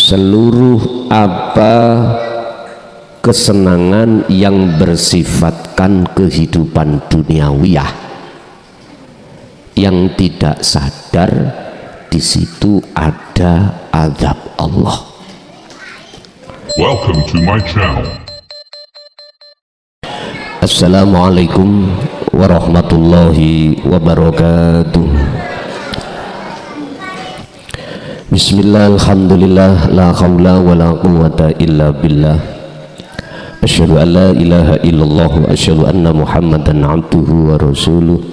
seluruh apa kesenangan yang bersifatkan kehidupan duniawiyah yang tidak sadar di situ ada azab Allah. Welcome to my channel. Assalamualaikum warahmatullahi wabarakatuh. Bismillah, alhamdulillah, la hawla wa la quwwata illa billah. Asyhadu an la ilaha illallah wa asyhadu anna Muhammadan abduhu wa rasuluh.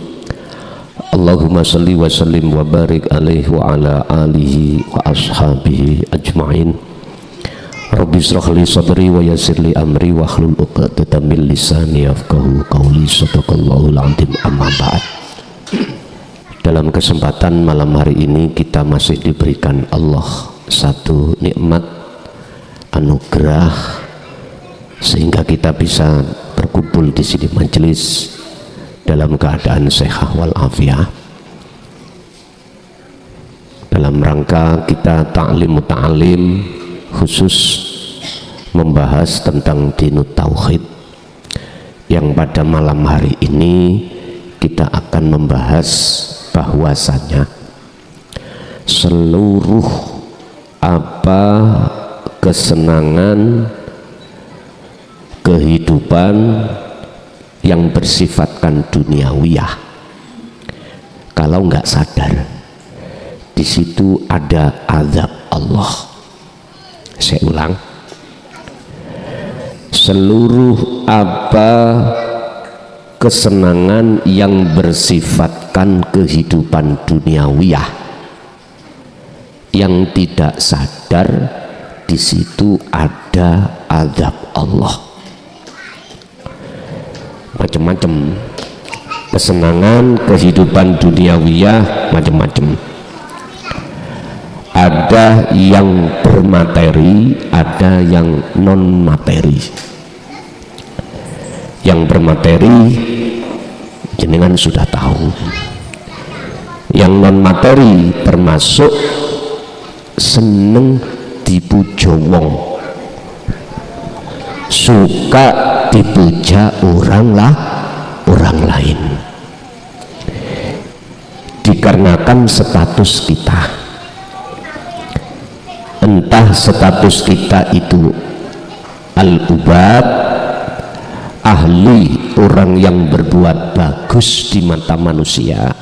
Allahumma salli wa sallim wa barik alaihi wa ala alihi wa ashabihi ajma'in. Rabbi israh li sadri wa yassir li amri wa hlul 'uqdatam min lisani yafqahu qawli. Shadaqallahul 'azim. Amma ba'd. Dalam kesempatan malam hari ini kita masih diberikan Allah satu nikmat anugerah sehingga kita bisa berkumpul di sini majelis dalam keadaan sehat wal afiat dalam rangka kita ta'lim khusus membahas tentang dinut tauhid, yang pada malam hari ini kita akan membahas bahwasanya seluruh apa kesenangan kehidupan yang bersifatkan duniawiyah, kalau nggak sadar di situ ada azab Allah. Saya ulang, seluruh apa kesenangan yang bersifatkan kehidupan duniawiyah yang tidak sadar di situ ada azab Allah. Macam-macam kesenangan kehidupan duniawiyah, macam-macam. Ada yang bermateri, ada yang non materi. Yang bermateri jenengan sudah tahu. Yang non materi termasuk seneng dipuja wong, suka dipuja orang lain, dikarenakan status kita. Entah status kita itu al-ubad, ahli, orang yang berbuat bagus di mata manusia,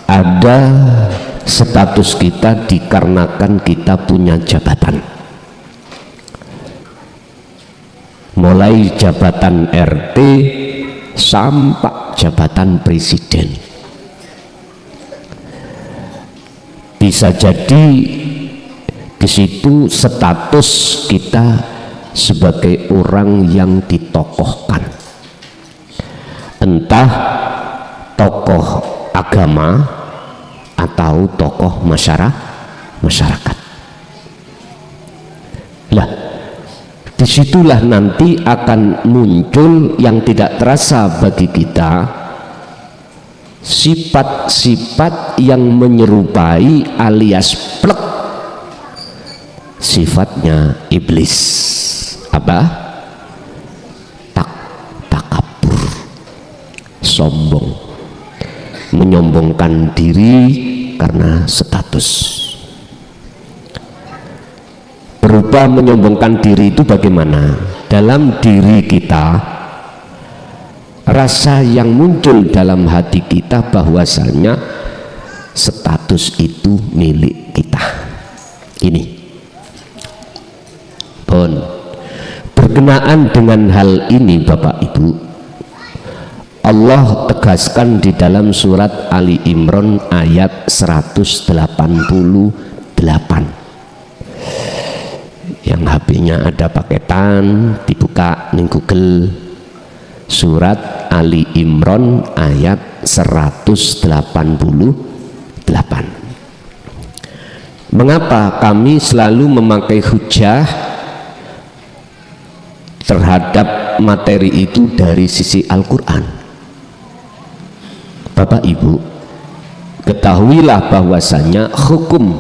ada status kita dikarenakan kita punya jabatan, mulai jabatan RT sampai jabatan presiden. Bisa jadi di situ status kita sebagai orang yang ditokohkan, entah tokoh agama atau tokoh masyarakat. Lah, disitulah nanti akan muncul yang tidak terasa bagi kita, sifat-sifat yang menyerupai alias plek sifatnya iblis. Apa? Takabur, sombong, menyombongkan diri karena status. Berupa menyombongkan diri itu bagaimana? Dalam diri kita, rasa yang muncul dalam hati kita bahwasanya status itu milik kita. Ini pun berkenaan dengan hal ini, Bapak Ibu, Allah tegaskan di dalam surat Ali Imran ayat 188. Yang HP-nya ada paketan, dibuka ning Google, surat Ali Imran ayat 188. Mengapa kami selalu memakai hujah terhadap materi itu dari sisi Al-Quran? Bapak Ibu, ketahuilah bahwasanya hukum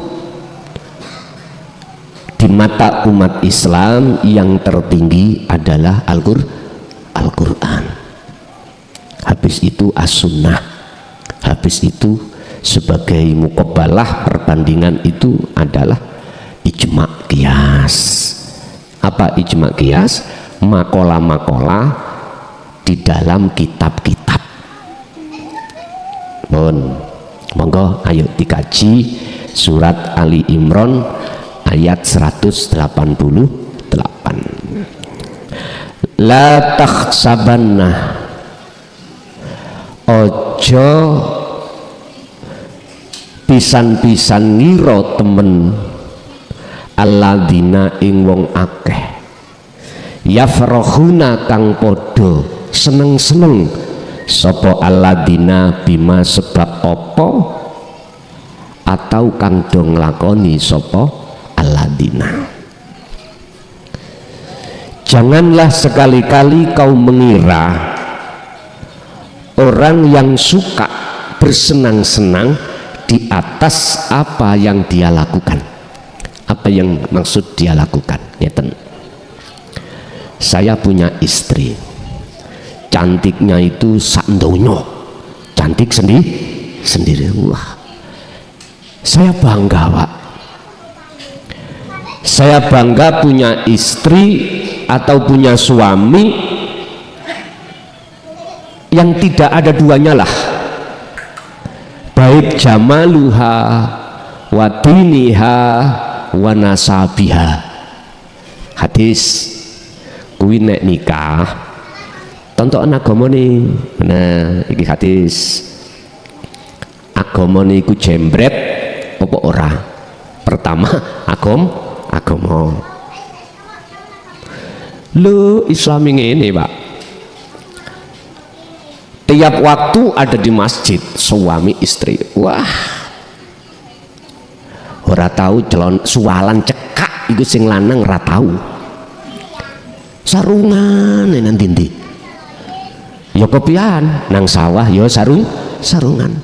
Di mata umat Islam yang tertinggi adalah Al-Quran, habis itu as-sunnah, habis itu sebagai muqabbalah perbandingan itu adalah ijma' qiyas. Apa ijma' qiyas? Makola-makola di dalam kitab-kitab. Monggo ayo dikaji surat Ali Imran ayat 188. La takhsabanna, ojo pisan-pisan ngira temen alladzina ing wong akeh yafrahuna kang podo seneng-seneng sapa alladzina bima sebab apa atau kang dong lakoni sapa alladzina. Janganlah sekali-kali kau mengira orang yang suka bersenang-senang di atas apa yang dia lakukan. Apa yang maksud dia lakukan? Ngeten. Saya punya istri, cantiknya itu sak donya, cantik sendiri. Wah, saya bangga, Pak. Saya bangga punya istri atau punya suami yang tidak ada duanya lah, baik jamaluha wa diniha wa nasabiha. Hadis kuwi nek nikah tonton agamane. Nah iki hadis, agamane iku jembret apa ora? Pertama agama. Lu Islami ini, Pak, tiap waktu ada di masjid suami istri. Wah, ora tahu celon sualan cekak iku sing lanang ora tahu. Sarungan nanti ndi. Ya kopian nang sawah ya sarungan.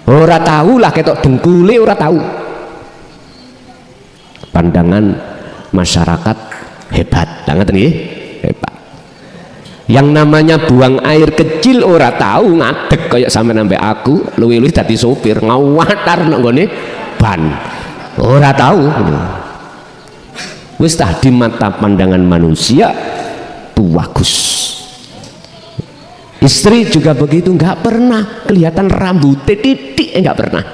Ora tahu lah ketok dengkule ora tahu. Pandangan masyarakat hebat, ngerti nggih? Hebat. Yang namanya buang air kecil ora tahu, ngadeg kayak sampean ambek aku, luwih-luwih dadi sopir ngawatar nang gone ban. Ora tahu. Wis tah di mata pandangan manusia itu bagus. Istri juga begitu, nggak pernah kelihatan rambut titik, nggak pernah.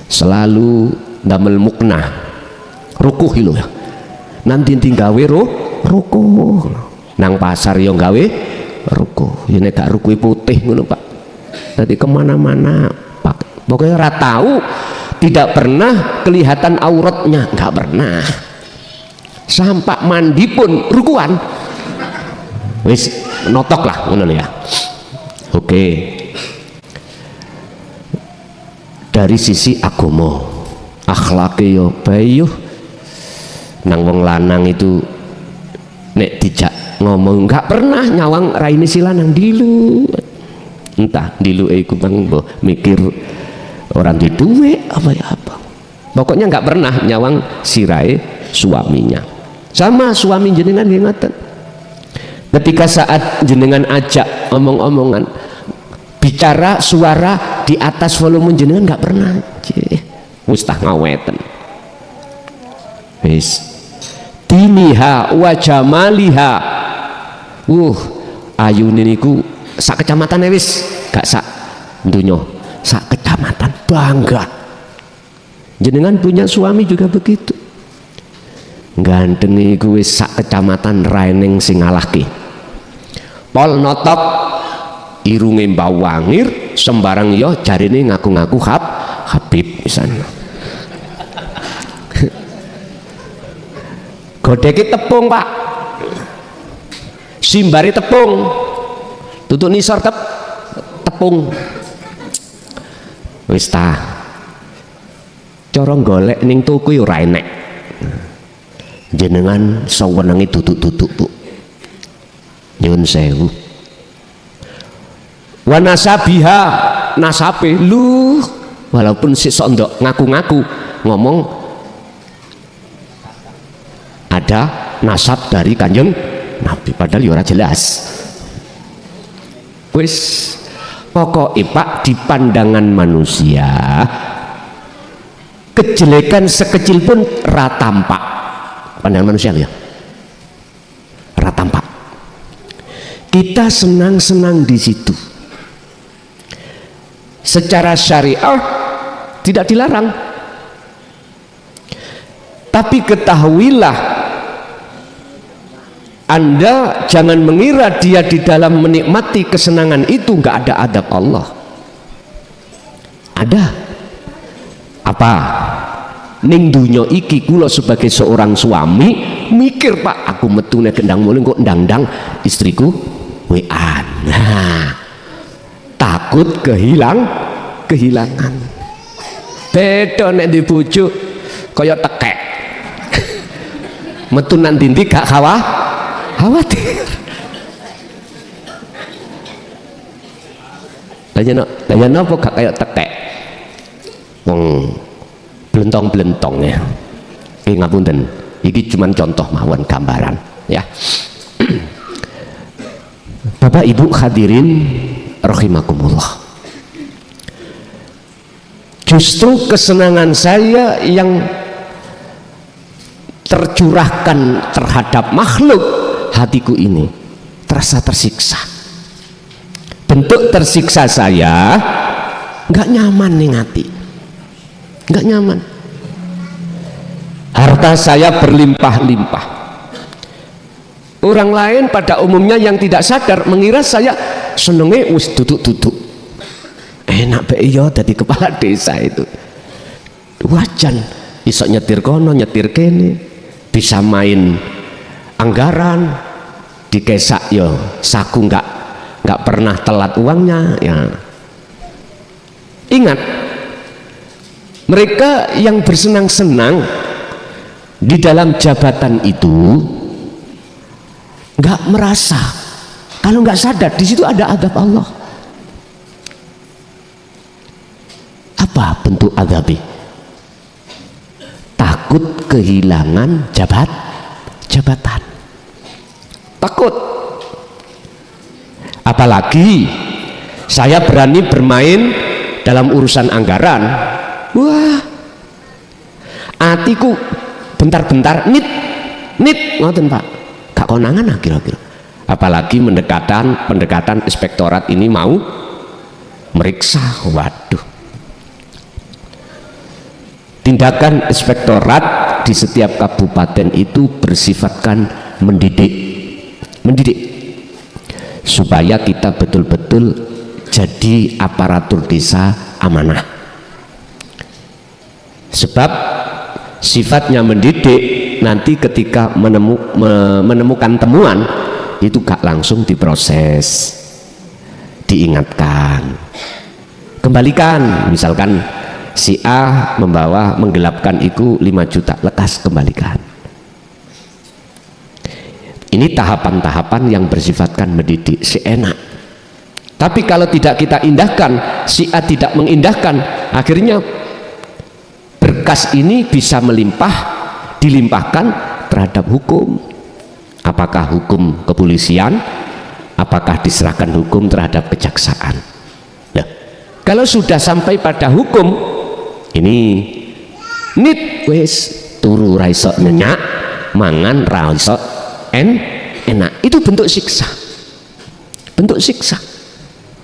Selalu damel mukna, rukuh lho ya. Nanti gawe rukuh nang pasar yang gawe rukuh. Ini gak rukuh putih ngono, Pak. Tadi kemana-mana Pak, pokoknya ora tahu, tidak pernah kelihatan auratnya, nggak pernah. Sampai mandi pun rukuhan. Wis notok lah ngono ya. Oke. Dari sisi agama, akhlake yo bayu. Nang wong lanang itu nek dijak ngomong nggak pernah nyawang raine si lanang dilu, entah dilu iku bang mikir orang di duwe apa pokoknya nggak pernah nyawang sirai suaminya. Sama suami jenengan nggih ngoten, ketika saat jenengan ajak omong-omongan bicara suara di atas volume jenengan nggak pernah wis tah ngaweten wis diniha wa jamaliha. Ayune niku sak kecamatan wis gak sak donya, sak kecamatan bangga. Jenengan punya suami juga begitu, ganteng iku wis sak kecamatan raeneng sing ngalahke. Pol notok irunge mbawangir sembarang yo jarine ngaku-ngaku Habib misalnya. Godeki tepung, Pak, simbari tepung, tutuk nisor tepung. Wis ta cara golek ning tuku ora enek. Jenengan sawenenge tutuk-tutuk, Bu, nyuwun sewu. Wa nasabiha, nasabe lu walaupun si sondok ngaku-ngaku ngomong ada nasab dari Kanjeng Nabi, padahal ya ora jelas. Wis pokoknya Pak, di pandangan manusia kejelekan sekecil pun ratampak. Pandangan manusia ya ratampak. Kita senang-senang di situ. Secara syariah tidak dilarang, tapi ketahuilah Anda jangan mengira dia di dalam menikmati kesenangan itu nggak ada adab Allah. Ada. Apa? Ning dunya iki kula sebagai seorang suami mikir, Pak, aku metune gendang mulih kok ndang-ndang istriku wean. Nah, takut kehilangan. Beda nek di bojo kaya tekek. Metu nang ndi gak khawatir. Tanya apa gak kayak tekek wong blentong-blentong ya. Iki ngapunten, iki cuman contoh mawon gambaran ya. Bapak Ibu hadirin rahimakumullah, justru kesenangan saya yang tercurahkan terhadap makhluk hatiku ini terasa tersiksa. Bentuk tersiksa saya nggak nyaman nih hati, nggak nyaman. Harta saya berlimpah-limpah. Orang lain pada umumnya yang tidak sadar mengira saya senenge wis duduk-duduk enak be yo dadi kepala desa itu. Wajan iso nyetir kono nyetir kene, bisa main anggaran, dikesak yo saku nggak pernah telat uangnya ya. Ingat, mereka yang bersenang-senang di dalam jabatan itu nggak merasa kalau nggak sadar di situ ada adab Allah. Apa bentuk adabnya? Takut kehilangan jabatan, takut. Apalagi saya berani bermain dalam urusan anggaran, wah atiku bentar-bentar nit ngoten Pak, gak konangan kira-kira. Apalagi pendekatan inspektorat ini mau meriksa, waduh. Tindakan inspektorat di setiap kabupaten itu bersifatkan mendidik supaya kita betul-betul jadi aparatur desa amanah. Sebab sifatnya mendidik, nanti ketika menemukan temuan itu gak langsung diproses, diingatkan, kembalikan. Misalkan si A menggelapkan itu 5 juta, lekas kembalikan. Ini tahapan-tahapan yang bersifatkan mendidik, si enak. Tapi kalau tidak kita indahkan, si A tidak mengindahkan, akhirnya berkas ini bisa dilimpahkan terhadap hukum. Apakah hukum kepolisian, apakah diserahkan hukum terhadap kejaksaan. Nah, kalau sudah sampai pada hukum, ini nit wes turu raiso nyenyak, mangan raiso enak. Itu bentuk siksa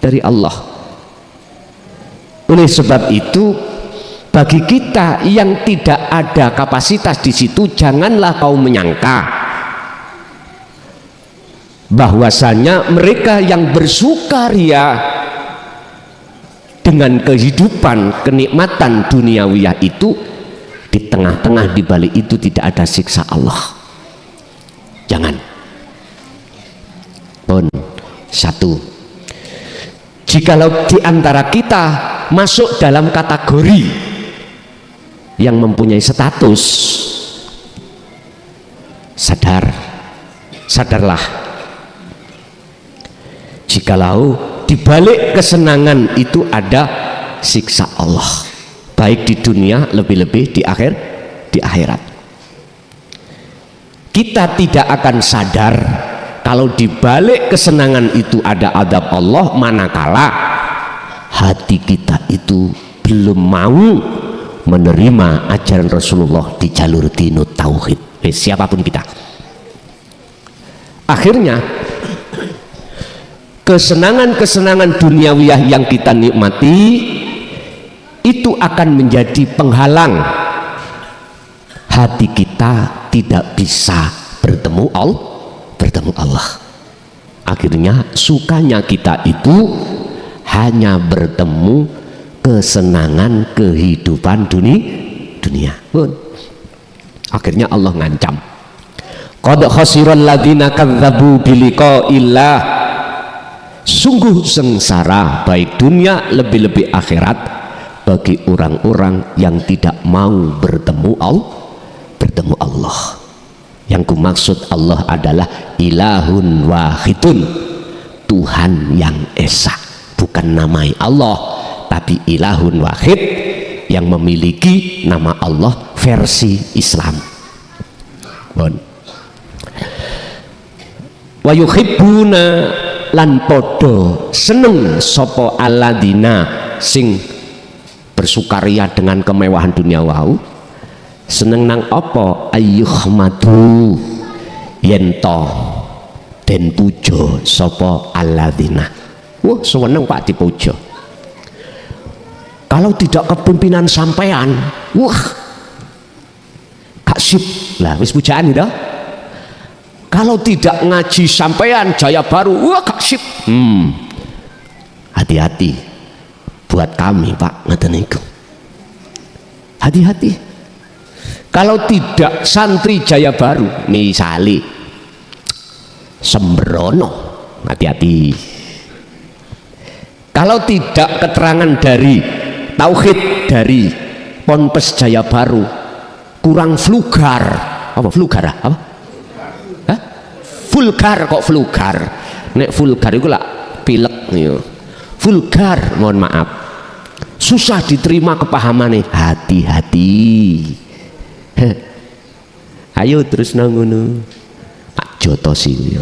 dari Allah. Oleh sebab itu, bagi kita yang tidak ada kapasitas di situ, janganlah kau menyangka bahwasanya mereka yang bersukaria dengan kehidupan kenikmatan duniawiyah itu, di tengah-tengah di balik itu tidak ada siksa Allah. Jangan. Pun satu, jikalau di antara kita masuk dalam kategori yang mempunyai status, sadarlah, jikalau di balik kesenangan itu ada siksa Allah, baik di dunia, lebih-lebih di akhirat. kita tidak akan sadar kalau di balik kesenangan itu ada adab Allah, manakala hati kita itu belum mau menerima ajaran Rasulullah di jalur dinut tauhid. Siapapun kita, akhirnya kesenangan-kesenangan duniawiyah yang kita nikmati itu akan menjadi penghalang hati kita tidak bisa bertemu Allah. Akhirnya sukanya kita itu hanya bertemu kesenangan kehidupan dunia. Akhirnya Allah ngancam, qad khasiral ladzina kadzdzabu biliqa'illah, sungguh sengsara baik dunia lebih-lebih akhirat bagi orang-orang yang tidak mau bertemu Allah. Yang kumaksud Allah adalah ilahun wahidun, Tuhan yang esa, bukan namai Allah, tapi ilahun wahid yang memiliki nama Allah versi Islam. Wa yuhibbuna lan podo seneng sopo aladina sing bersukaria dengan kemewahan dunia wau, seneng nang apa ayyuhmadu yento den pujo sopo aladina. Wah seneng Pak dipujo. Kalau tidak kepimpinan sampean, wah gak sip lah, wis pujaan itu. Kalau tidak ngaji sampean Jaya Baru, wah gak sip. Hati-hati buat kami Pak, ngeten niku. Hati-hati. Kalau tidak santri Jaya Baru, misali sembrono, hati-hati. Kalau tidak keterangan dari tauhid dari Ponpes Jaya Baru kurang vulgar, apa vulgar apa? Hah? Vulgar kok vulgar? Nek vulgar itu lah pilek nih. Vulgar, mohon maaf, susah diterima kepahamannya. Hati-hati. Ayo terus nangono Pak Joto sih.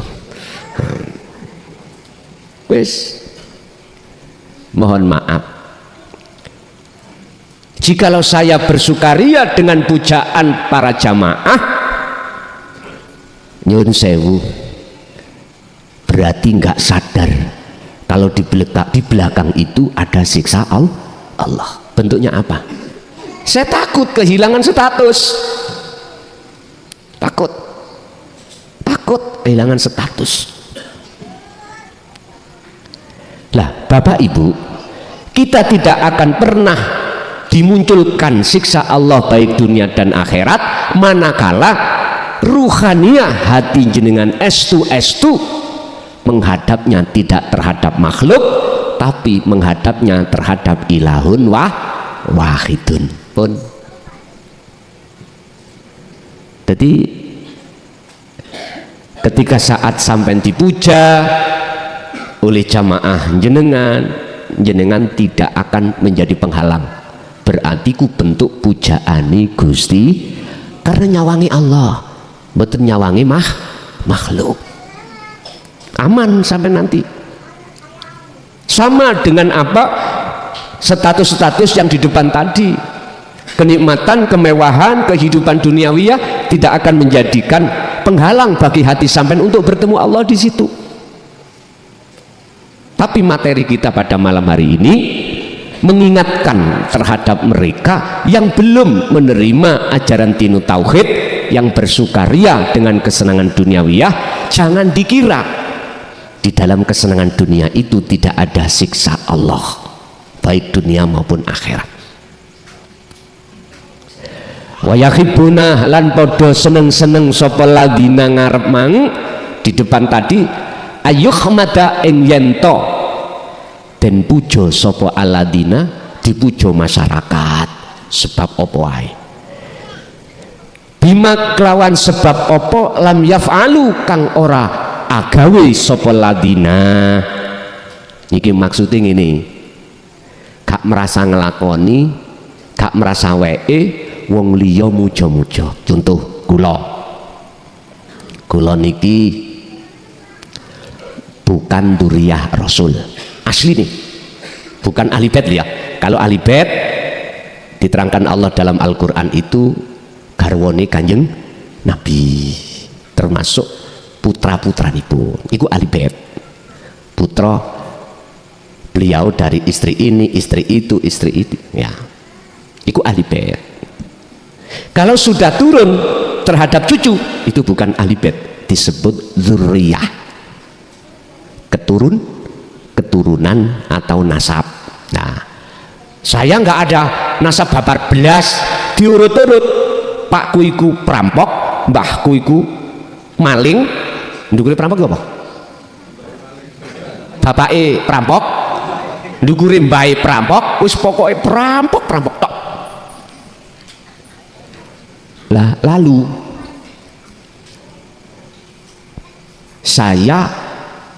Wes, mohon maaf, jikalau saya bersukaria dengan pujaan para jamaah, nyun sewu, berarti nggak sadar kalau di belakang itu ada siksa Allah. Bentuknya apa? Saya takut kehilangan status, takut kehilangan status. Lah Bapak Ibu, kita tidak akan pernah dimunculkan siksa Allah baik dunia dan akhirat manakala ruhaniyah hati jenengan estu menghadapnya tidak terhadap makhluk, tapi menghadapnya terhadap ilahun wahidun pun. Jadi ketika saat sampai dipuja oleh jamaah jenengan tidak akan menjadi penghalang, berarti ku bentuk pujaani Gusti karena nyawangi Allah, betul nyawangi makhluk. Aman sampai nanti. Sama dengan apa status-status yang di depan tadi, kenikmatan, kemewahan, kehidupan duniawiyah tidak akan menjadikan penghalang bagi hati sampean untuk bertemu Allah di situ. Tapi materi kita pada malam hari ini mengingatkan terhadap mereka yang belum menerima ajaran dinu tauhid, yang bersukaria dengan kesenangan duniawiyah. Jangan dikira di dalam kesenangan dunia itu tidak ada siksa Allah, baik dunia maupun akhirat. Wa yakhibuna lan podo seneng-seneng sapa ladina ngarep mang di depan tadi, ayyuhmada ing yento den pujo sapa aladina, dipujo masyarakat. Sebab apa wae? Bima kelawan sebab apa lam yaf'alu kang ora agawe sapa ladina. Iki maksudnya ngene, gak merasa ngelakoni, gak merasa weke wong liya muja-muja. Contoh kula kula niki bukan duriyah Rasul asli nih, bukan ahli bait ya. Kalau ahli bait diterangkan Allah dalam Al-Quran itu garwane Kanjeng Nabi, termasuk putra-putranipun iku ahli bait, putra beliau dari istri ini, istri itu ya, iku ahli bait. Kalau sudah turun terhadap cucu itu bukan ahli bait, disebut dzurriyah, keturunan atau nasab. Nah, saya nggak ada nasab babar belas diurut-urut, pakku iku perampok, mbahku iku maling, ndukure perampok apa? Bapake perampok, ndukure mbahe perampok, wis pokoke perampok tok. Lah lalu saya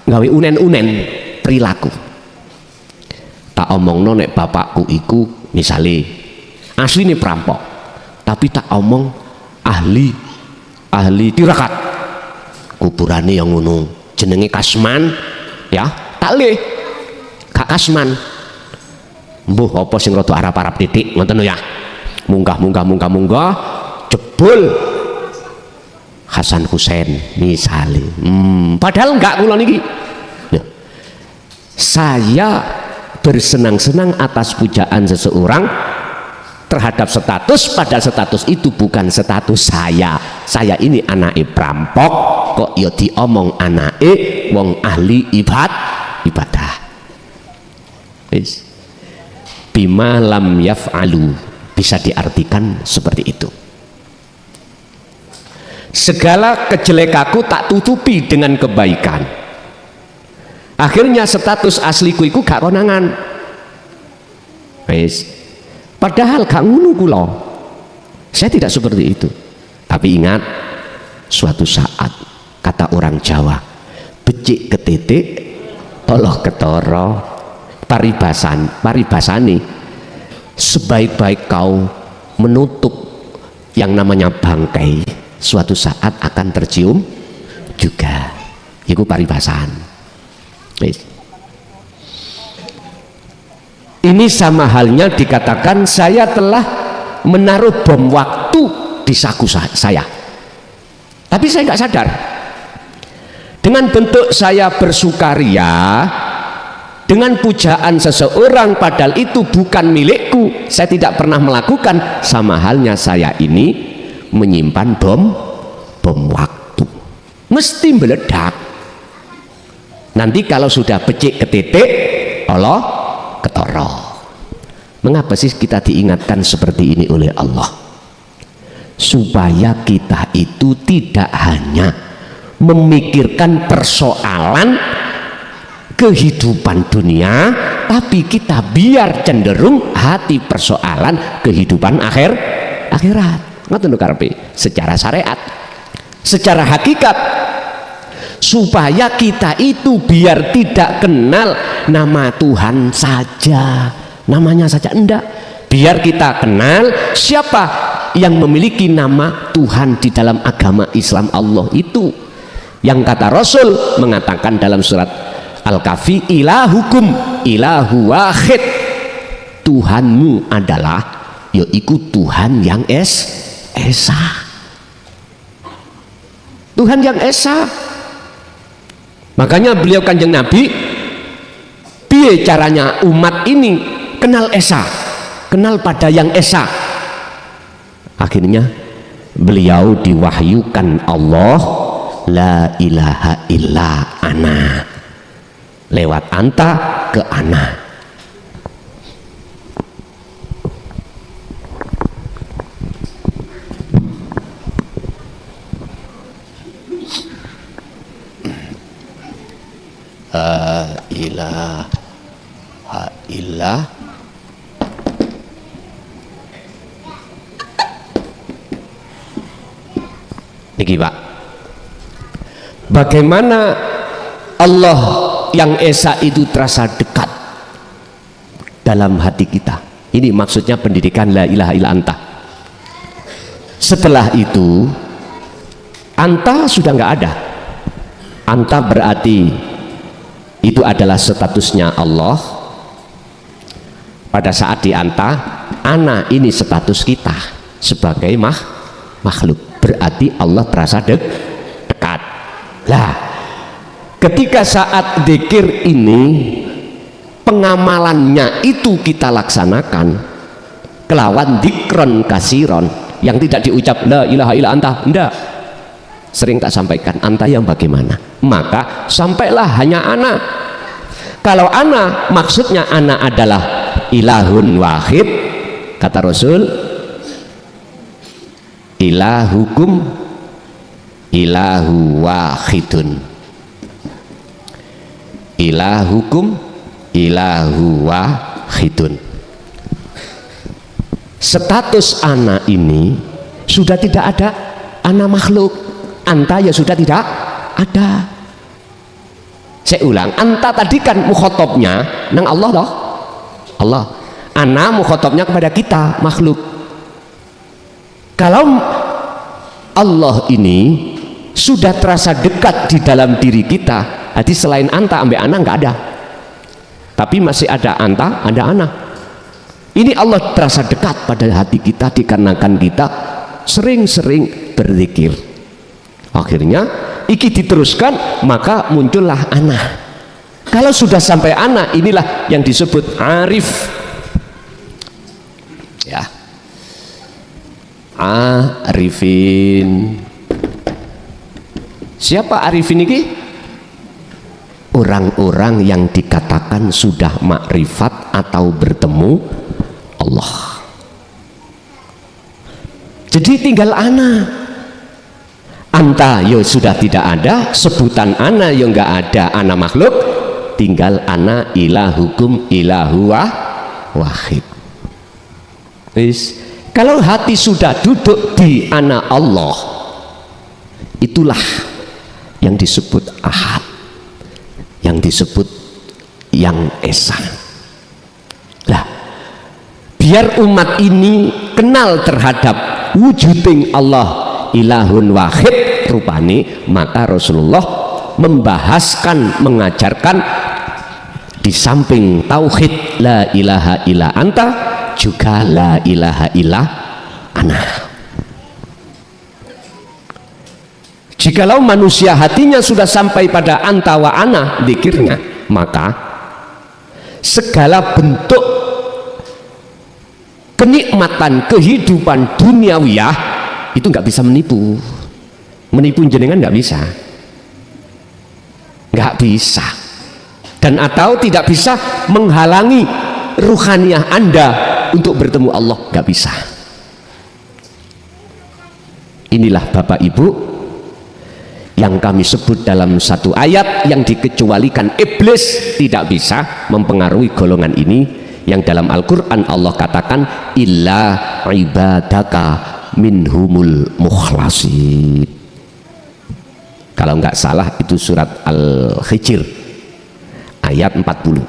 gawe unen-unen perilaku, tak omongno nek bapakku iku misale asline perampok, tapi tak omong ahli tirakat, kuburane yang ngono jenenge Kasman ya, tak le gak Kasman, mbuh apa sing rada arab-arab titik ngoten ya, munggah jebul Hasan Husain misalnya, padahal enggak kula niki. Saya bersenang-senang atas pujaan seseorang terhadap status, padahal status itu bukan status saya. Saya ini anake perampok kok ya diomong anake wong ahli ibadah. Wis bima lam yaf'alu bisa diartikan seperti itu. Segala kejelekanku tak tutupi dengan kebaikan. Akhirnya status asliku itu gak konangan. Wis. Padahal gak ngono kula. Saya tidak seperti itu. Tapi ingat, suatu saat kata orang Jawa, becik ketitik, toloh ketara, paribasane sebaik-baik kau menutup yang namanya bangkai, suatu saat akan tercium juga. Itu paribasan. Ini sama halnya dikatakan saya telah menaruh bom waktu di saku saya, tapi saya nggak sadar. Dengan bentuk saya bersukaria dengan pujaan seseorang padahal itu bukan milikku, saya tidak pernah melakukan. Sama halnya saya ini menyimpan bom waktu, mesti meledak. Nanti kalau sudah becik ke titik, Allah ketara. Mengapa sih kita diingatkan seperti ini oleh Allah? Supaya kita itu tidak hanya memikirkan persoalan kehidupan dunia, tapi kita biar cenderung hati persoalan kehidupan akhirat. Ngoten karepe secara syariat, secara hakikat, supaya kita itu biar tidak kenal nama Tuhan saja, namanya saja enggak, biar kita kenal siapa yang memiliki nama Tuhan di dalam agama Islam. Allah itu yang kata Rasul mengatakan dalam surat Al-Kahfi, ilahukum ilahu wahid, Tuhanmu adalah yaitu Tuhan yang esa, Tuhan yang esa. Makanya beliau Kanjeng Nabi, piye caranya umat ini kenal esa, kenal pada yang esa. Akhirnya beliau diwahyukan Allah, la ilaha illa ana, lewat anta ke ana. La ilaha illa niki Pak, bagaimana Allah yang esa itu terasa dekat dalam hati kita. Ini maksudnya pendidikan la ilaha illa anta. Setelah itu anta sudah nggak ada. Anta berarti itu adalah statusnya Allah. Pada saat di anta, ana ini status kita sebagai makhluk. Berarti Allah terasa dekat. Lah, ketika saat dzikir ini pengamalannya itu kita laksanakan kelawan dzikron kasiron, yang tidak diucap la ilaha illa anta, enggak. Sering tak sampaikan, anta yang bagaimana? Maka sampailah hanya ana. Kalau ana maksudnya ana adalah ilahun wahid, kata Rasul, ilahukum ilahu wahidun, ilahukum ilahu wahidun. Status ana ini sudah tidak ada ana makhluk, anta ya sudah tidak ada. Saya ulang, anta tadi kan mukhotobnya nang Allah toh, Allah. Ana mukhotobnya kepada kita makhluk. Kalau Allah ini sudah terasa dekat di dalam diri kita, jadi selain anta ambek ana nggak ada, tapi masih ada anta, ada ana. Ini Allah terasa dekat pada hati kita dikarenakan kita sering-sering berzikir. Akhirnya iki diteruskan, maka muncullah ana. Kalau sudah sampai ana, inilah yang disebut arif. Ya, arifin. Siapa arifin ini? Orang-orang yang dikatakan sudah makrifat atau bertemu Allah. Jadi tinggal ana. Anta yo sudah tidak ada, sebutan ana yo nggak ada, ana makhluk, tinggal ana ilahukum ilahu wahid. Kalau hati sudah duduk di ana Allah, itulah yang disebut ahad, yang disebut yang esa. Lah, biar umat ini kenal terhadap wujuding Allah ilahun wahid rupani, maka Rasulullah membahaskan, mengajarkan di samping tauhid la ilaha illa anta juga la ilaha illa ana. Jikalau manusia hatinya sudah sampai pada anta wa ana dzikirnya, maka segala bentuk kenikmatan kehidupan duniawiyah itu nggak bisa menipu jenengan, nggak bisa, dan atau tidak bisa menghalangi ruhaniyah Anda untuk bertemu Allah, nggak bisa. Inilah Bapak Ibu yang kami sebut dalam satu ayat yang dikecualikan iblis tidak bisa mempengaruhi golongan ini, yang dalam Al-Quran Allah katakan illa ibadaka minhumul mukhlasin. Kalau nggak salah itu surat Al-Hijr ayat 40.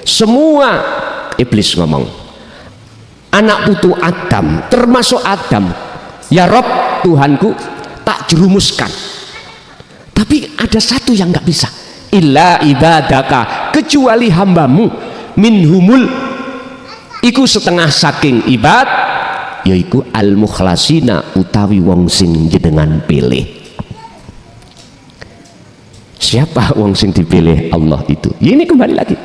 Semua iblis ngomong, anak putu Adam termasuk Adam, ya Rob Tuhanku tak jerumuskan, tapi ada satu yang nggak bisa, illa ibadaka, kecuali hambamu, minhumul iku setengah saking ibad, yaiku al-mukhlasina utawi wong sing jenengan pilih. Siapa wong sing dipilih Allah itu? Ya, ini kembali lagi,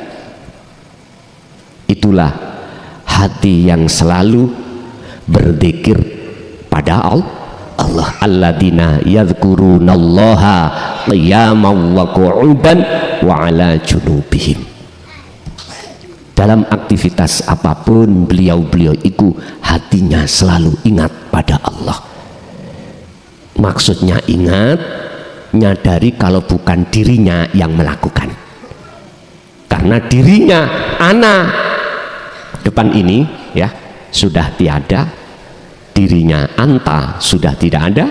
itulah hati yang selalu berzikir pada Allah. Alladzina yadhkurunallaha qiyaman wa qu'udan wa ala junubihim. Dalam aktivitas apapun beliau itu hatinya selalu ingat pada Allah. Maksudnya ingat, nyadari kalau bukan dirinya yang melakukan, karena dirinya ana depan ini ya sudah tiada, dirinya anta sudah tidak ada,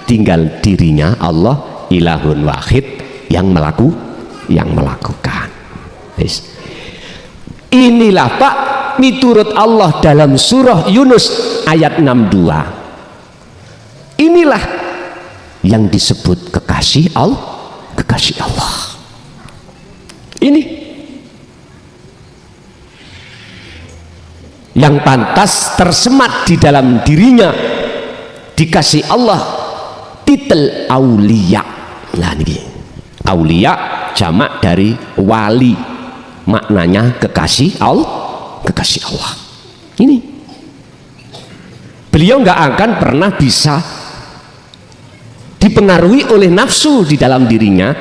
tinggal dirinya Allah ilahun wahid yang melakukan. Inilah Pak miturut Allah dalam surah Yunus ayat 62. Inilah yang disebut kekasih Allah. Ini yang pantas tersemat di dalam dirinya, dikasih Allah titel aulia. Nah ini aulia jamak dari wali, maknanya kekasih Allah. Ini beliau nggak akan pernah bisa dipengaruhi oleh nafsu di dalam dirinya.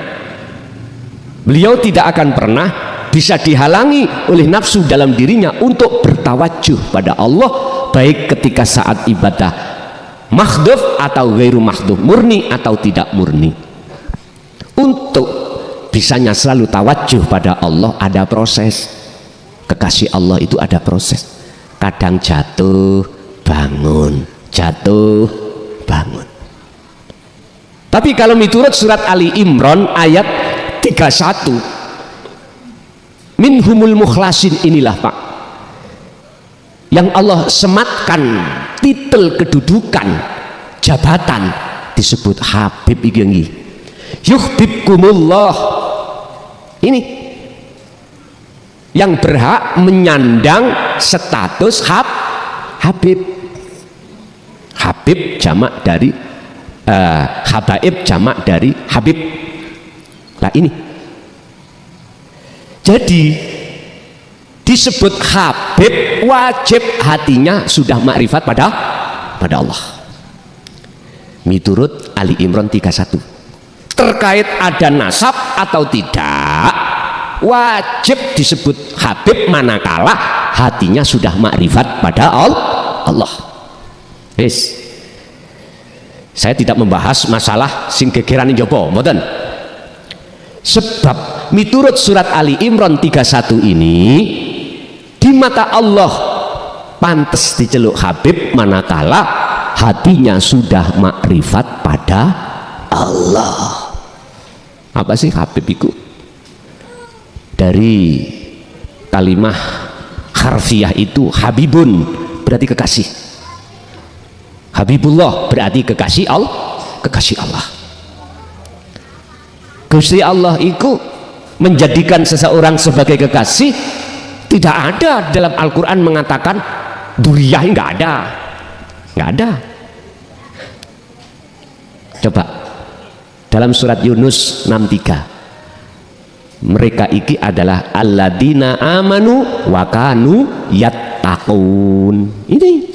Beliau tidak akan pernah bisa dihalangi oleh nafsu dalam dirinya untuk bertawajuh pada Allah, baik ketika saat ibadah makhdhuf atau ghairu makhdhuf, murni atau tidak murni. Untuk bisanya selalu tawajuh pada Allah ada proses. Kekasih Allah itu ada proses, kadang jatuh bangun, jatuh bangun. Tapi kalau miturut surat Ali Imran ayat 31, minhumul mukhlasin, inilah Pak yang Allah sematkan titel kedudukan jabatan, disebut Habib iki yuhibbukumullah. Ini yang berhak menyandang status Habib. Habib jamak dari habaib jamak dari Habib. Nah ini jadi disebut Habib, wajib hatinya sudah makrifat pada Allah. Miturut Ali Imran 31, terkait ada nasab atau tidak, wajib disebut Habib manakala hatinya sudah makrifat pada Allah. Yes. Saya tidak membahas masalah sing gegeran njaba, mboten. Sebab miturut surat Ali Imran 31 ini, di mata Allah pantas diceluk Habib manakala hatinya sudah makrifat pada Allah. Apa sih Habib itu? Dari kalimah harfiah itu habibun berarti kekasih, Habibullah berarti kekasih Allah. Gusti Allah itu menjadikan seseorang sebagai kekasih, tidak ada dalam Al-Quran mengatakan duriyah, nggak ada. Coba dalam surat Yunus 63, mereka iki adalah alladzina amanu wa kanu yattaqun. Ini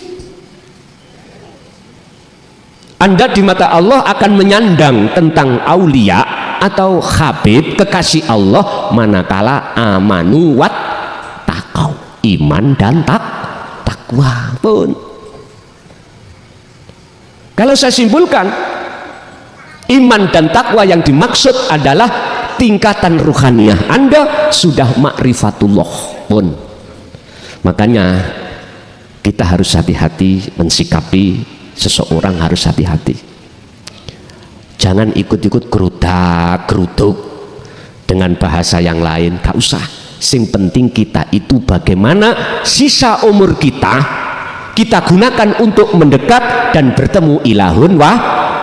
Anda di mata Allah akan menyandang tentang aulia atau Habib, kekasih Allah, manakala amanu wat taqau, iman dan takwa pun. Kalau saya simpulkan, iman dan takwa yang dimaksud adalah tingkatan ruhaniyah Anda sudah ma'rifatullah pun. Makanya kita harus hati-hati mensikapi seseorang, harus hati-hati. Jangan ikut-ikut gerudak-geruduk dengan bahasa yang lain, gak usah. Sing penting kita itu bagaimana sisa umur kita gunakan untuk mendekat dan bertemu ilahun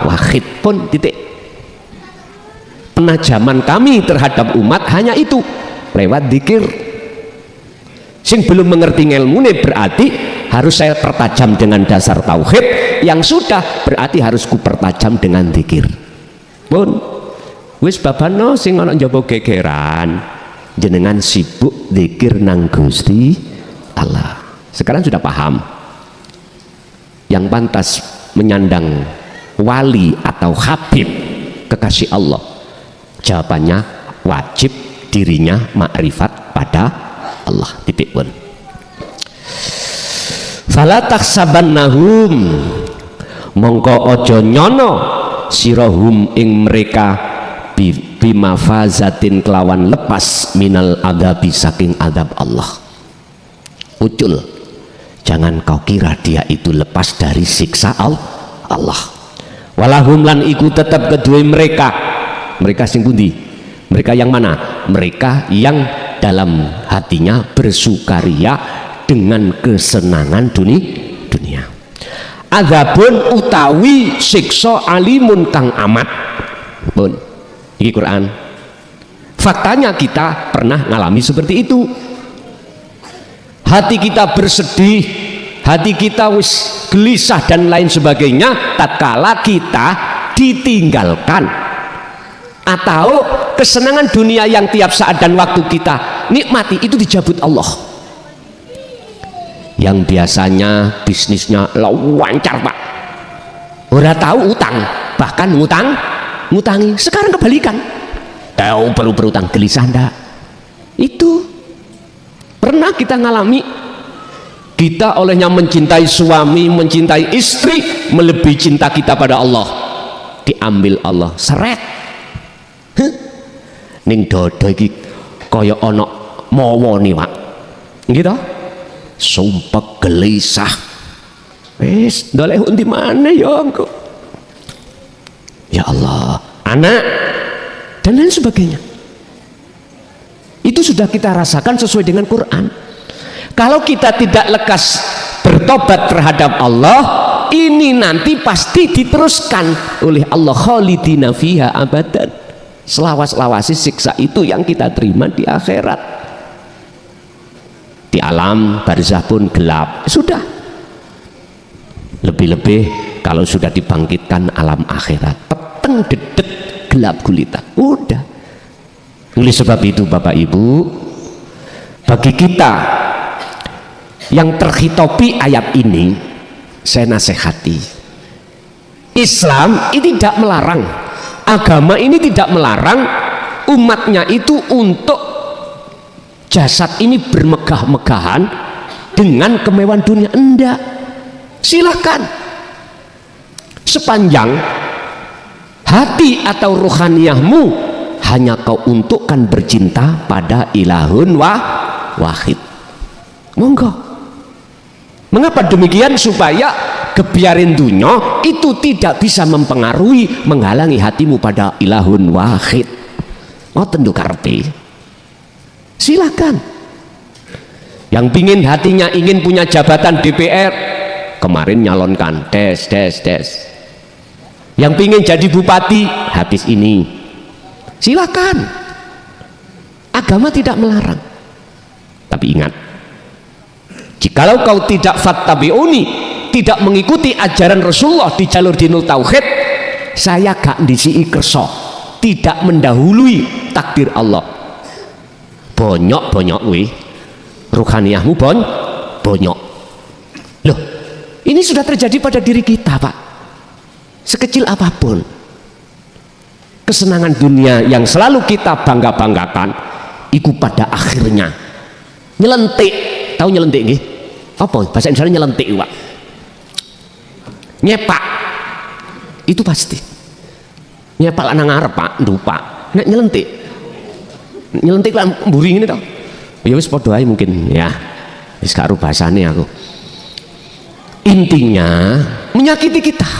wahid pun, titik. Penajaman kami terhadap umat hanya itu, lewat dzikir. Sing belum mengerti ilmu ini berarti harus saya pertajam dengan dasar tauhid, yang sudah berarti harus ku pertajam dengan dzikir pun. Wis babano sing ana njaba gegeran, jenengan sibuk dzikir nang Gusti Allah. Sekarang sudah paham yang pantas menyandang wali atau Habib, kekasih Allah. Jawabannya wajib dirinya makrifat pada Allah, titik pun. Fala taksabannahum, mongko ojo nyono sirahum ing mereka bimafazatin kelawan lepas minal adabi saking adab Allah. Ucul, jangan kau kira dia itu lepas dari siksa Allah. Walahum lan iku tetap kedua mereka sing pundi? Mereka yang mana? Mereka yang dalam hatinya bersukaria dengan kesenangan dunia. adzabun utawi siksa alimun kang amat. Pun iki Quran. Faktanya kita pernah ngalami seperti itu. Hati kita bersedih, hati kita wis gelisah dan lain sebagainya tatkala kita ditinggalkan, atau kesenangan dunia yang tiap saat dan waktu kita nikmati itu dijabut Allah. Yang biasanya bisnisnya lancar pak, ora tahu utang, bahkan ngutangi, sekarang kebalikan, tahu perlu berutang, gelisah ndak? Itu pernah kita ngalami. Kita olehnya mencintai suami, mencintai istri, melebihi cinta kita pada Allah, diambil Allah seret. Ning dodo iki kaya ana mawa nih pak, gitu. Sumpah gelisah, wis doleh di mana ya engko, ya Allah, anak dan lain sebagainya. Itu sudah kita rasakan sesuai dengan Quran. Kalau kita tidak lekas bertobat terhadap Allah, ini nanti pasti diteruskan oleh Allah, khalidina fiha abadan. Selawas-lawasi siksa itu yang kita terima di akhirat. Di alam barzah pun gelap, sudah. Lebih-lebih kalau sudah dibangkitkan alam akhirat, peteng dedet gelap gulita, udah. Oleh sebab itu Bapak Ibu, bagi kita yang terhitopi ayat ini, saya nasihati, Islam ini tidak melarang, agama ini tidak melarang umatnya itu untuk jasad ini bermegah-megahan dengan kemewahan dunia. Enggak, silahkan, sepanjang hati atau rohaniyahmu hanya kau untukkan bercinta pada ilahun wahid, monggo. Mengapa demikian? Supaya kebiarin dunia itu tidak bisa mempengaruhi, menghalangi hatimu pada ilahun wahid. Ngoten lho karepe. Silakan. Yang pingin hatinya ingin punya jabatan DPR, kemarin nyalonkan des. Yang pingin jadi bupati, habis ini. Silakan. Agama tidak melarang. Tapi ingat, jikalau kau tidak fattabi'uni, tidak mengikuti ajaran Rasulullah di jalur dinul tauhid, saya gak ndisi kersa, tidak mendahului takdir Allah. Bonyok wih, ruhaniyahmu bonyok. Loh, ini sudah terjadi pada diri kita pak. Sekecil apapun kesenangan dunia yang selalu kita bangga-banggakan, itu pada akhirnya nyelentik. Tahu nyelentik nggih? Apa bahasa Indonesia nyelentik pak? Nyepak. Itu pasti nyepak nang ngarep pak, ndupak. Nek nyelentik lah mburi ini tau. Ya wis padha ae mungkin ya. Wis karo bahasane aku. Intinya menyakiti kita,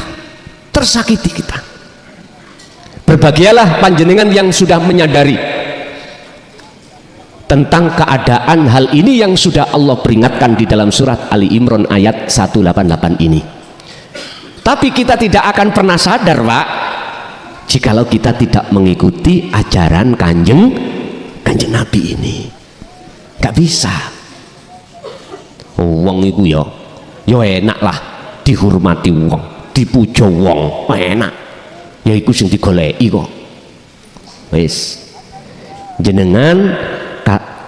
tersakiti kita. Berbahagialah panjenengan yang sudah menyadari tentang keadaan hal ini yang sudah Allah peringatkan di dalam surat Ali Imran ayat 188 ini. Tapi kita tidak akan pernah sadar pak, jikalau kita tidak mengikuti ajaran kanjeng Nabi ini. Gak bisa. Wong iku ya enak lah dihormati wong, dipuja wong, enak. Ya iku sing digoleki kok. Wis jenengan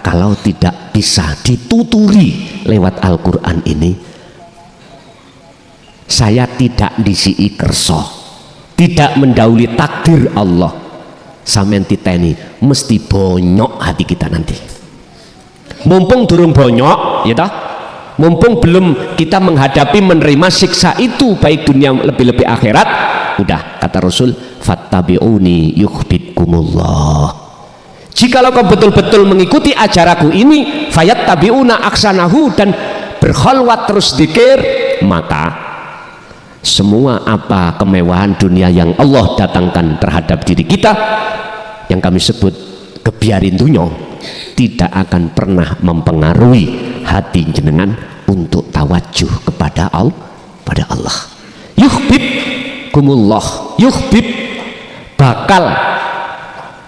kalau tidak bisa dituturi lewat Al-Quran ini, saya tidak disii kerso, tidak mendahului takdir Allah, sampeyan titeni mesti bonyok hati kita nanti. Mumpung durung bonyok ya toh, mumpung belum kita menghadapi menerima siksa itu baik dunia lebih-lebih akhirat, udah kata Rasul, fattabi'uni yuhibbukumullah. Jikalau kau betul-betul mengikuti ajaraku ini, fayattabi'una aksanahu, dan berkholwat terus dzikir, maka semua apa kemewahan dunia yang Allah datangkan terhadap diri kita, yang kami sebut kebiarin dunia, tidak akan pernah mempengaruhi hati jenengan untuk tawajuh kepada Allah. yuhibbukumullah, yuhbib bakal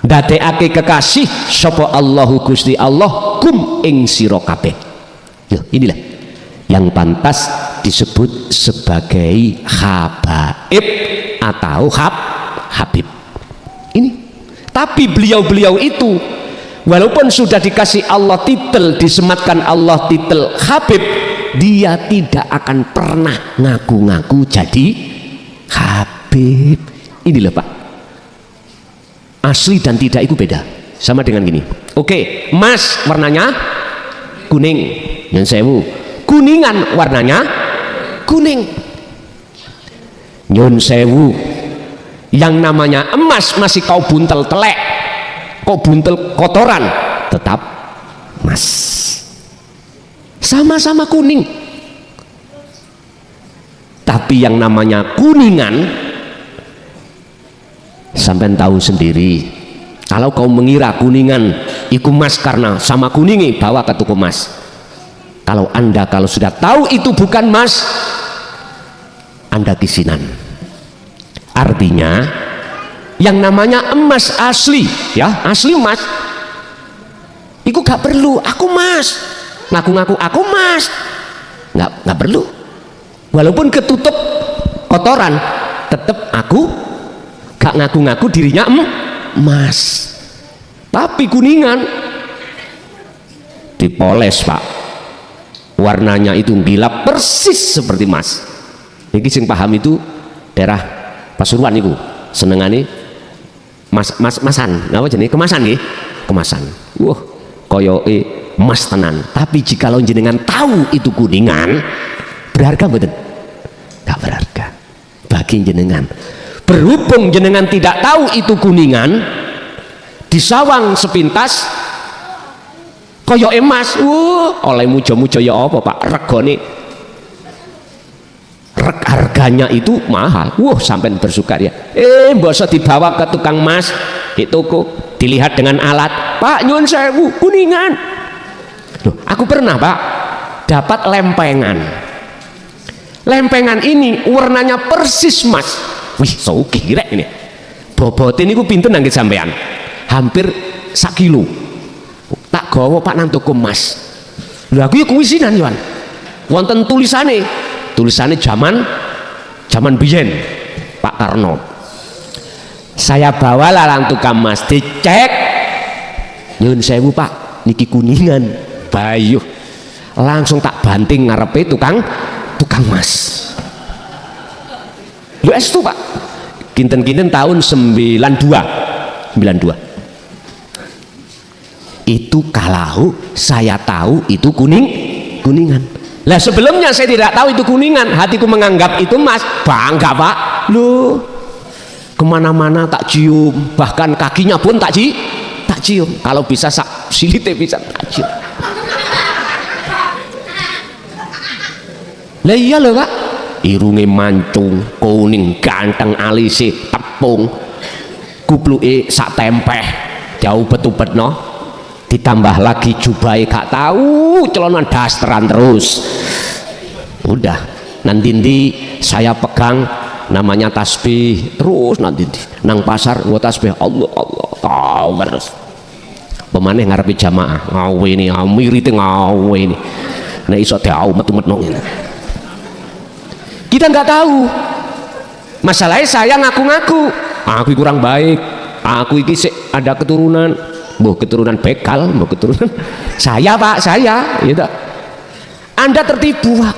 ndadekake kekasih sapa Allahu Gusti Allah kum ing sira kabeh. Inilah yang pantas disebut sebagai habaib atau habib. Ini. Tapi beliau-beliau itu walaupun sudah dikasih Allah titel, disematkan Allah titel habib, dia tidak akan pernah ngaku-ngaku jadi habib. Inilah Pak, asli dan tidak itu beda. Sama dengan gini, oke, emas warnanya kuning, yang sewu kuningan warnanya kuning, nyun sewu yang namanya emas masih kau buntel telek, kau buntel kotoran, tetap emas, sama-sama kuning. Tapi yang namanya kuningan, sampai tahu sendiri. Kalau kau mengira kuningan iku emas karena sama kuningi, bawa ke toko emas. Kalau Anda kalau sudah tahu itu bukan emas, Anda kisinan. Artinya yang namanya emas asli, ya asli emas, itu gak perlu aku emas, ngaku-ngaku aku emas, nggak perlu. Walaupun ketutup kotoran, tetap aku gak ngaku-ngaku dirinya emas. Tapi kuningan dipoles Pak, warnanya itu gilap persis seperti emas. Ini sing paham itu daerah Pasuruan itu senengane masan, apa jenis kemasan nggih, kemasan. Wah, koyoke emas tenan. Tapi jika lo jenengan tahu itu kuningan, berharga mboten? Gak berharga bagi jenengan. Berhubung jenengan tidak tahu itu kuningan, disawang sepintas koyo emas, oleh muja-muja ya apa Pak, regane harganya itu mahal, sampai bersukaria. Mbok dibawa ke tukang emas di toko, dilihat dengan alat, Pak nyuwun sewu kuningan. Loh, aku pernah Pak dapat lempengan ini warnanya persis emas. Wih, sugih rek ini. Bobote niku pinten nangge sampean? Hampir 1 kilo. Tak gawa Pak nang toko emas. Lha aku ya kuwisinan Yohan. Wonten tulisane zaman biyen Pak Karno. Saya bawalah nang tukang emas, dicek. Nyun sewu Pak, niki kuningan. Bayuh. Langsung tak banting ngarepe tukang emas. Lu es tuh Pak, kinten-kinten tahun 92. Itu kalau saya tahu itu kuningan. Lah sebelumnya saya tidak tahu itu kuningan, hatiku menganggap itu emas, bangga Pak. Lu kemana-mana tak cium, bahkan kakinya pun tak cium. Kalau bisa silite bisa tak cium. Lah iya loh Pak, irunge mancung, kuning ganteng, alise tepung, kupluke sak tempeh, jauh betupet no, ditambah lagi jubahe gak tahu, celonan dasteran terus. Udah, nanti saya pegang namanya tasbih terus, nanti nang pasar gua tasbih Allah tahu terus. Pemane ngarepe jamaah, ngawe ini, amirite ngawe ini. Nek iso diau metu-metno ngene. Kita nggak tahu. Masalahnya saya ngaku-ngaku, aku kurang baik, aku iki ada keturunan, keturunan bekal, keturunan saya Pak, saya gitu. Anda tertipu Pak.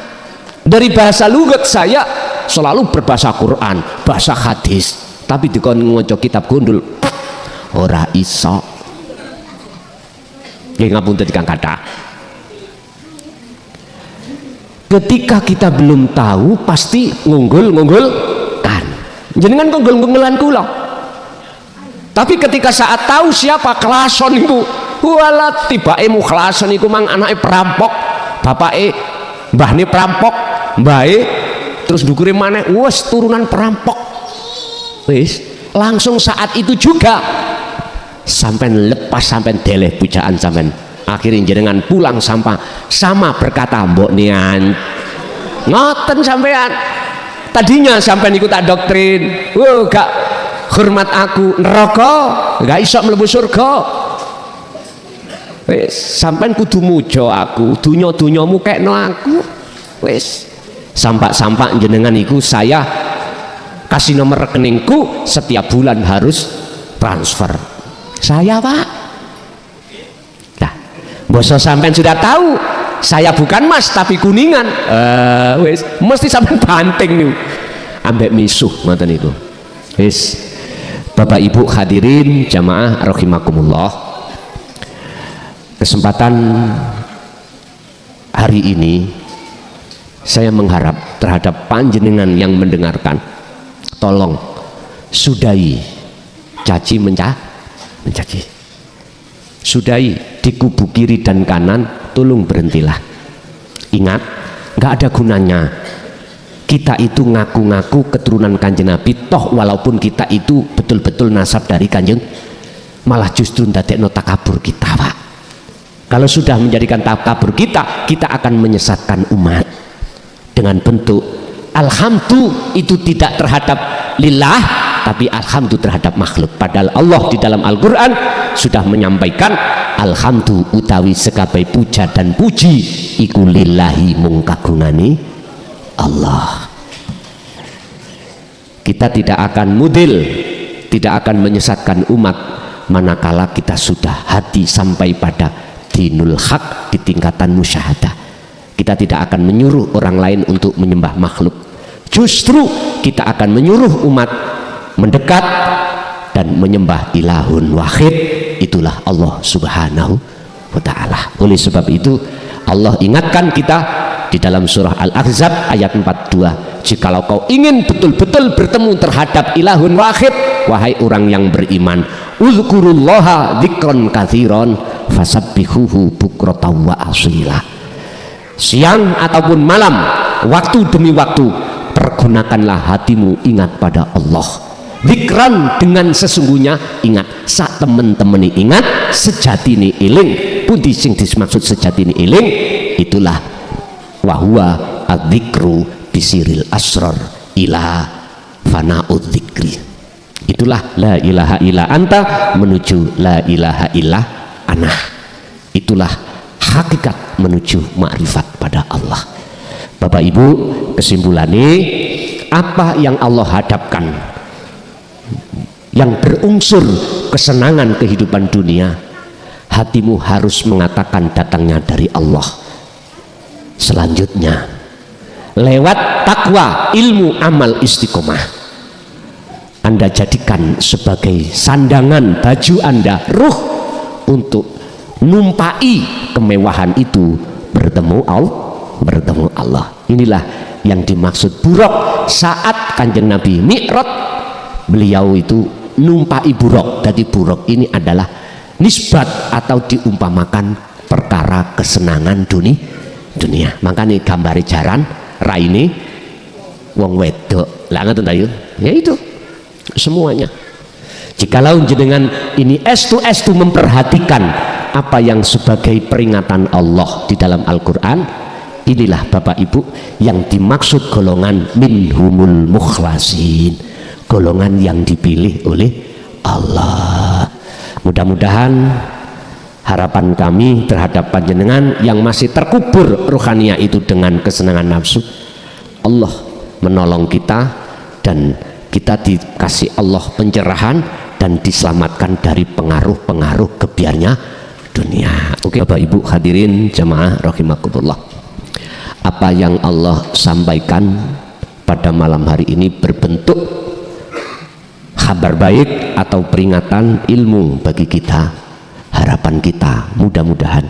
Dari bahasa lugat saya selalu berbahasa Quran, bahasa hadis, tapi dikon ngoco kitab gundul ora iso. Nggih ngapunten Kang Kathah. Ketika kita belum tahu pasti ngunggul-ngunggulkan. Jenengan ngunggul-ngunggulkan kula. Tapi ketika saat tahu siapa kelason iku, walat tibake mukhlason iku mang anake perampok, bapake mbahne perampok, mbahe terus dukure maneh wis turunan perampok. Wis, langsung saat itu juga sampai lepas, sampai deleh pujaan sampai akhirnya jenengan pulang sama berkata mbok nian ngoten sampean Tadinya sampean iku tak doktrin, gak hormat aku neraka, gak iso mlebu surga. Wis sampean kudu muja aku, dunya-dunyamu kekno aku. Wis sampak-sampak jenengan iku saya kasih nomor rekeningku, setiap bulan harus transfer. Saya Pak. Nah, bosok sampean sudah tahu saya bukan Mas tapi kuningan. Wis mesti sampean banting nih ambek misuh ngoten niku. Wis Bapak Ibu hadirin jamaah rahimakumullah, kesempatan hari ini saya mengharap terhadap panjenengan yang mendengarkan, tolong sudahi caci mencaci, sudahi di kubu kiri dan kanan, tolong berhentilah. Ingat, nggak ada gunanya kita itu ngaku-ngaku keturunan Kanjeng Nabi, toh walaupun kita itu betul-betul nasab dari Kanjeng, malah justru ndadekno takabur kita Pak. Kalau sudah menjadikan takabur kita akan menyesatkan umat dengan bentuk alhamdulillah itu tidak terhadap lillah, tapi alhamdulillah terhadap makhluk. Padahal Allah di dalam Al-Quran sudah menyampaikan alhamdulillah utawi sekabai puja dan puji iku lillahi mung kagungane Allah. Kita tidak akan mudil, tidak akan menyesatkan umat manakala kita sudah hati sampai pada dinul haq di tingkatan musyahadah. Kita tidak akan menyuruh orang lain untuk menyembah makhluk, justru kita akan menyuruh umat mendekat dan menyembah ilahun wahid, itulah Allah subhanahu wa ta'ala. Oleh sebab itu Allah ingatkan kita di dalam surah Al-Ahzab ayat 42, jikalau kau ingin betul-betul bertemu terhadap ilahun wahid, wahai orang yang beriman, uzkurullaha dzikron katsiron fasabbihuhu bukratan wa asila. Siang ataupun malam, waktu demi waktu, pergunakanlah hatimu ingat pada Allah. Dzikran dengan sesungguhnya ingat, sak temen-temen ingat, sejati ini iling. Pundi sing dimaksud sejati ini iling, itulah wahwa adzikru bisiril asrar ila fana'ud dzikri. Itulah la ilaha illa anta menuju la ilaha illa ana. Itulah hakikat menuju ma'rifat pada Allah. Bapak Ibu, kesimpulannya apa yang Allah hadapkan yang berunsur kesenangan kehidupan dunia, hatimu harus mengatakan datangnya dari Allah. Selanjutnya lewat takwa, ilmu, amal, istiqomah, Anda jadikan sebagai sandangan baju Anda, ruh, untuk numpai kemewahan itu bertemu Allah. Inilah yang dimaksud buruk saat Kanjeng Nabi Mi'raj. Beliau itu numpai buruk. Jadi buruk ini adalah nisbat atau diumpamakan perkara kesenangan dunia. Makanya gambari jaran raine wong wedok lah, ngoten ta ya itu semuanya. Jikalau jenengan ini estu memperhatikan apa yang sebagai peringatan Allah di dalam Al-Quran, inilah Bapak Ibu yang dimaksud golongan minhumul mukhlasin, golongan yang dipilih oleh Allah. Mudah-mudahan harapan kami terhadap panjenengan yang masih terkubur rohania itu dengan kesenangan nafsu, Allah menolong kita dan kita dikasih Allah pencerahan dan diselamatkan dari pengaruh-pengaruh kebiarnya dunia. Oke Bapak Ibu hadirin jamaah rahimakumullah, apa yang Allah sampaikan pada malam hari ini berbentuk kabar baik atau peringatan ilmu bagi kita. Harapan kita mudah-mudahan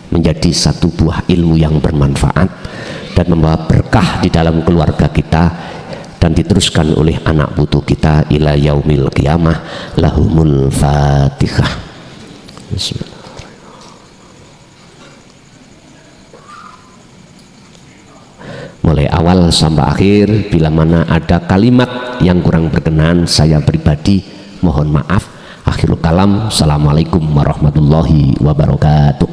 menjadi satu buah ilmu yang bermanfaat dan membawa berkah di dalam keluarga kita dan diteruskan oleh anak putu kita ila yaumil qiyamah. Lahumul Fatihah. Bismillah. Mulai awal sampai akhir, bila mana ada kalimat yang kurang berkenan, saya pribadi mohon maaf. Akhirul kalam, assalamualaikum warahmatullahi wabarakatuh.